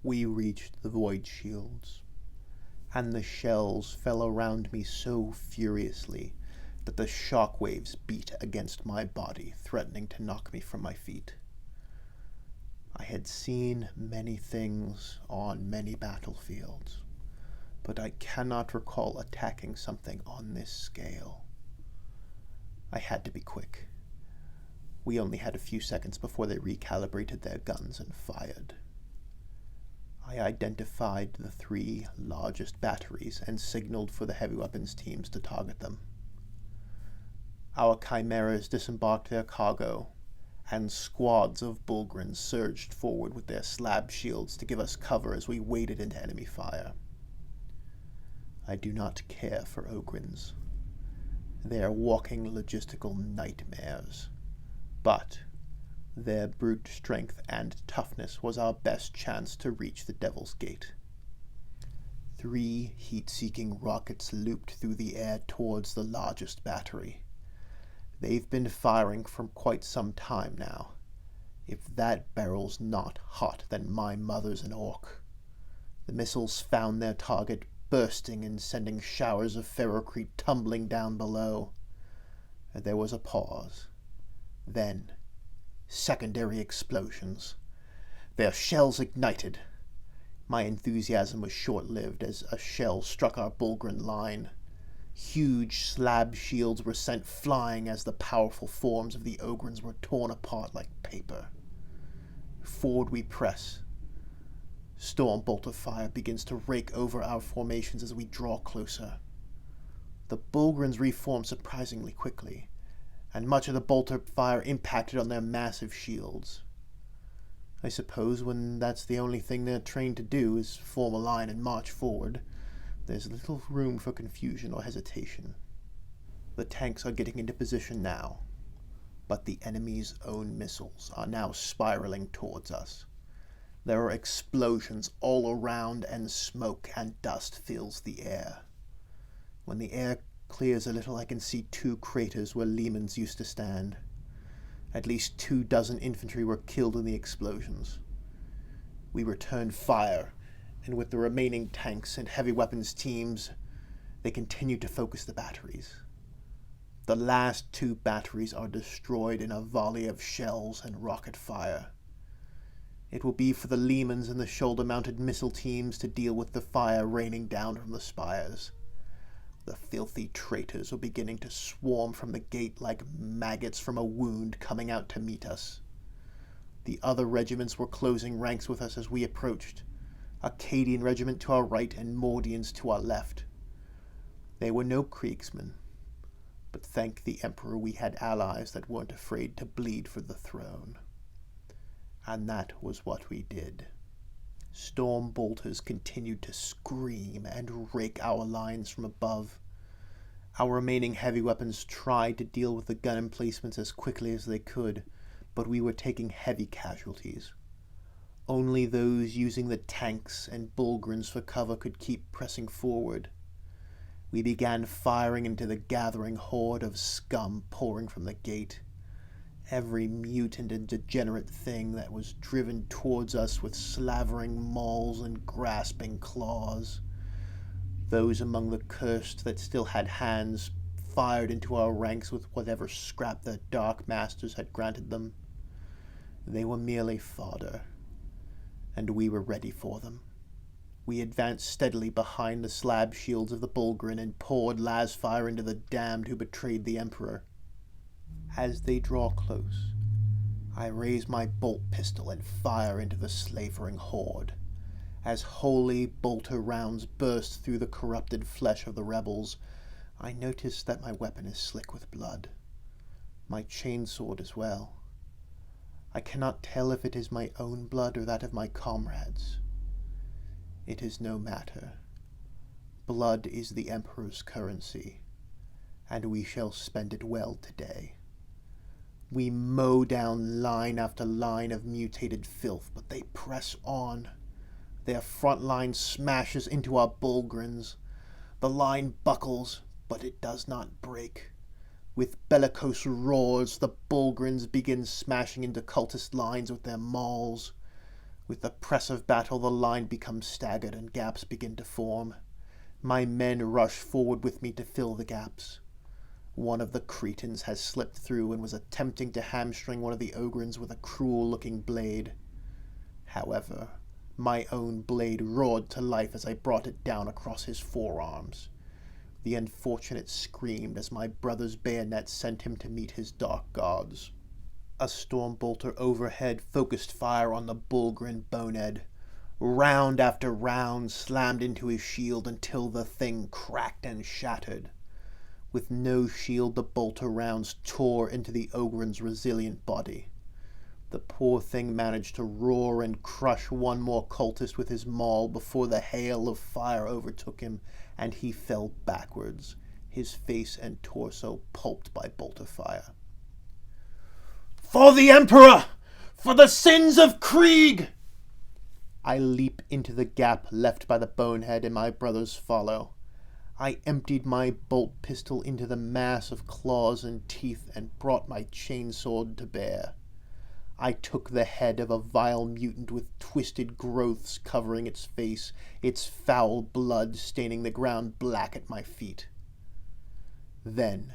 We reached the void shields, and the shells fell around me so furiously that the shock waves beat against my body, threatening to knock me from my feet. I had seen many things on many battlefields, but I cannot recall attacking something on this scale. I had to be quick. We only had a few seconds before they recalibrated their guns and fired. I identified the 3 largest batteries and signaled for the heavy weapons teams to target them. Our chimeras disembarked their cargo, and squads of Bullgrins surged forward with their slab shields to give us cover as we waded into enemy fire. I do not care for Ogrins. They are walking logistical nightmares, but their brute strength and toughness was our best chance to reach the Devil's Gate. 3 heat-seeking rockets looped through the air towards the largest battery. They've been firing for quite some time now. If that barrel's not hot, then my mother's an orc. The missiles found their target, bursting and sending showers of ferrocrete tumbling down below. There was a pause. Then, secondary explosions. Their shells ignited. My enthusiasm was short-lived as a shell struck our Bullgrin line. Huge slab shields were sent flying as the powerful forms of the Ogrins were torn apart like paper. Forward we press. Storm bolt of fire begins to rake over our formations as we draw closer. The Bullgrins reform surprisingly quickly, and much of the bolter fire impacted on their massive shields. I suppose when that's the only thing they're trained to do is form a line and march forward, there's little room for confusion or hesitation. The tanks are getting into position now, but the enemy's own missiles are now spiraling towards us. There are explosions all around, and smoke and dust fills the air. When the air clears a little, I can see 2 craters where Lehmans used to stand. At least 24 infantry were killed in the explosions. We returned fire, and with the remaining tanks and heavy weapons teams, they continued to focus the batteries. The last 2 batteries are destroyed in a volley of shells and rocket fire. It will be for the Lehmans and the shoulder-mounted missile teams to deal with the fire raining down from the spires. The filthy traitors were beginning to swarm from the gate like maggots from a wound coming out to meet us. The other regiments were closing ranks with us as we approached. Acadian regiment to our right and Mordians to our left. They were no Kriegsmen, but thank the Emperor we had allies that weren't afraid to bleed for the throne. And that was what we did. Storm bolters continued to scream and rake our lines from above. Our remaining heavy weapons tried to deal with the gun emplacements as quickly as they could, but we were taking heavy casualties. Only those using the tanks and Bullgrins for cover could keep pressing forward. We began firing into the gathering horde of scum pouring from the gate. Every mutant and degenerate thing that was driven towards us with slavering mauls and grasping claws. Those among the cursed that still had hands fired into our ranks with whatever scrap their dark masters had granted them. They were merely fodder, and we were ready for them. We advanced steadily behind the slab shields of the Bullgrin and poured las fire into the damned who betrayed the Emperor. As they draw close, I raise my bolt pistol and fire into the slavering horde. As holy bolter rounds burst through the corrupted flesh of the rebels, I notice that my weapon is slick with blood. My chainsword as well. I cannot tell if it is my own blood or that of my comrades. It is no matter. Blood is the Emperor's currency, and we shall spend it well today. We mow down line after line of mutated filth, but they press on. Their front line smashes into our Bullgrins. The line buckles, but it does not break. With bellicose roars, the Bullgrins begin smashing into cultist lines with their mauls. With the press of battle, the line becomes staggered and gaps begin to form. My men rush forward with me to fill the gaps. One of the Cretans has slipped through and was attempting to hamstring one of the Ogrins with a cruel-looking blade. However, my own blade roared to life as I brought it down across his forearms. The unfortunate screamed as my brother's bayonet sent him to meet his dark gods. A stormbolter overhead focused fire on the Bulgrin bonehead. Round after round slammed into his shield until the thing cracked and shattered. With no shield, the bolter rounds tore into the Ogren's resilient body. The poor thing managed to roar and crush one more cultist with his maul before the hail of fire overtook him, and he fell backwards, his face and torso pulped by bolter fire. "For the Emperor! For the sins of Krieg!" I leap into the gap left by the bonehead, and my brothers follow. I emptied my bolt pistol into the mass of claws and teeth and brought my chainsword to bear. I took the head of a vile mutant with twisted growths covering its face, its foul blood staining the ground black at my feet. Then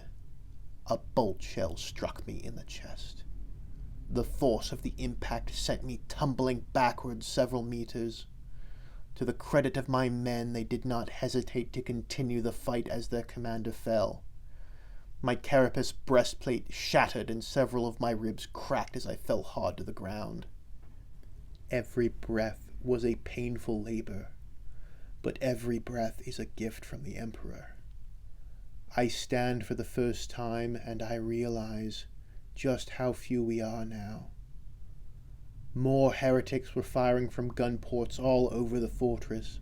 a bolt shell struck me in the chest. The force of the impact sent me tumbling backwards several meters. To the credit of my men, they did not hesitate to continue the fight as their commander fell. My carapace breastplate shattered and several of my ribs cracked as I fell hard to the ground. Every breath was a painful labor, but every breath is a gift from the Emperor. I stand for the first time, and I realize just how few we are now. More heretics were firing from gun ports all over the fortress.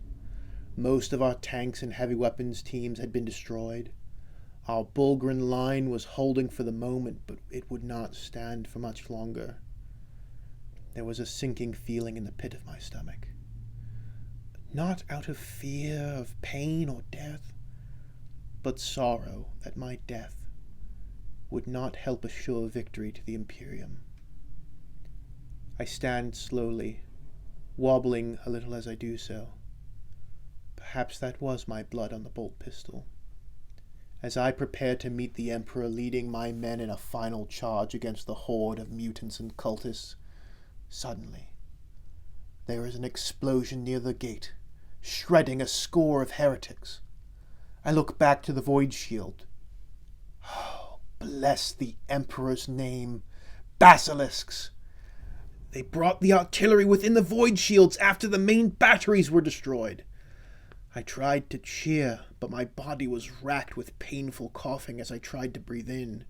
Most of our tanks and heavy weapons teams had been destroyed. Our Bulgrin line was holding for the moment, but it would not stand for much longer. There was a sinking feeling in the pit of my stomach. Not out of fear of pain or death, but sorrow that my death would not help assure victory to the Imperium. I stand slowly, wobbling a little as I do so. Perhaps that was my blood on the bolt pistol. As I prepare to meet the Emperor leading my men in a final charge against the horde of mutants and cultists, suddenly there is an explosion near the gate, shredding a score of heretics. I look back to the void shield. Oh, bless the Emperor's name! Basilisks! They brought the artillery within the void shields after the main batteries were destroyed. I tried to cheer, but my body was racked with painful coughing as I tried to breathe in.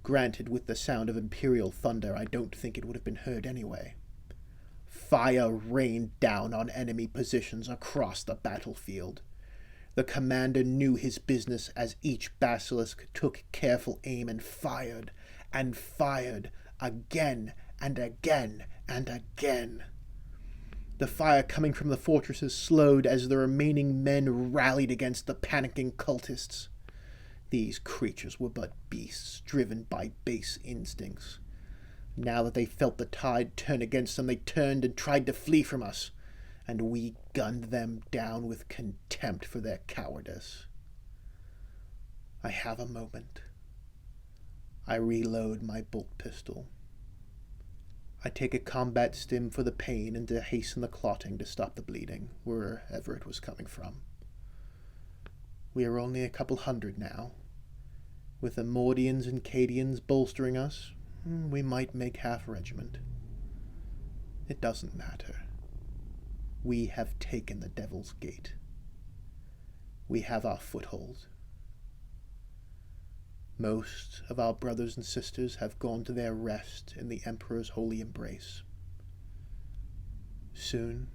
Granted, with the sound of Imperial thunder, I don't think it would have been heard anyway. Fire rained down on enemy positions across the battlefield. The commander knew his business as each basilisk took careful aim and fired again and again and again. The fire coming from the fortresses slowed as the remaining men rallied against the panicking cultists. These creatures were but beasts, driven by base instincts. Now that they felt the tide turn against them, they turned and tried to flee from us, and we gunned them down with contempt for their cowardice. I have a moment. I reload my bolt pistol. I take a combat stim for the pain and to hasten the clotting to stop the bleeding, wherever it was coming from. We are only a couple hundred now. With the Mordians and Cadians bolstering us, we might make half a regiment. It doesn't matter. We have taken the Devil's Gate. We have our foothold. Most of our brothers and sisters have gone to their rest in the Emperor's holy embrace. Soon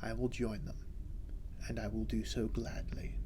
I will join them, and I will do so gladly.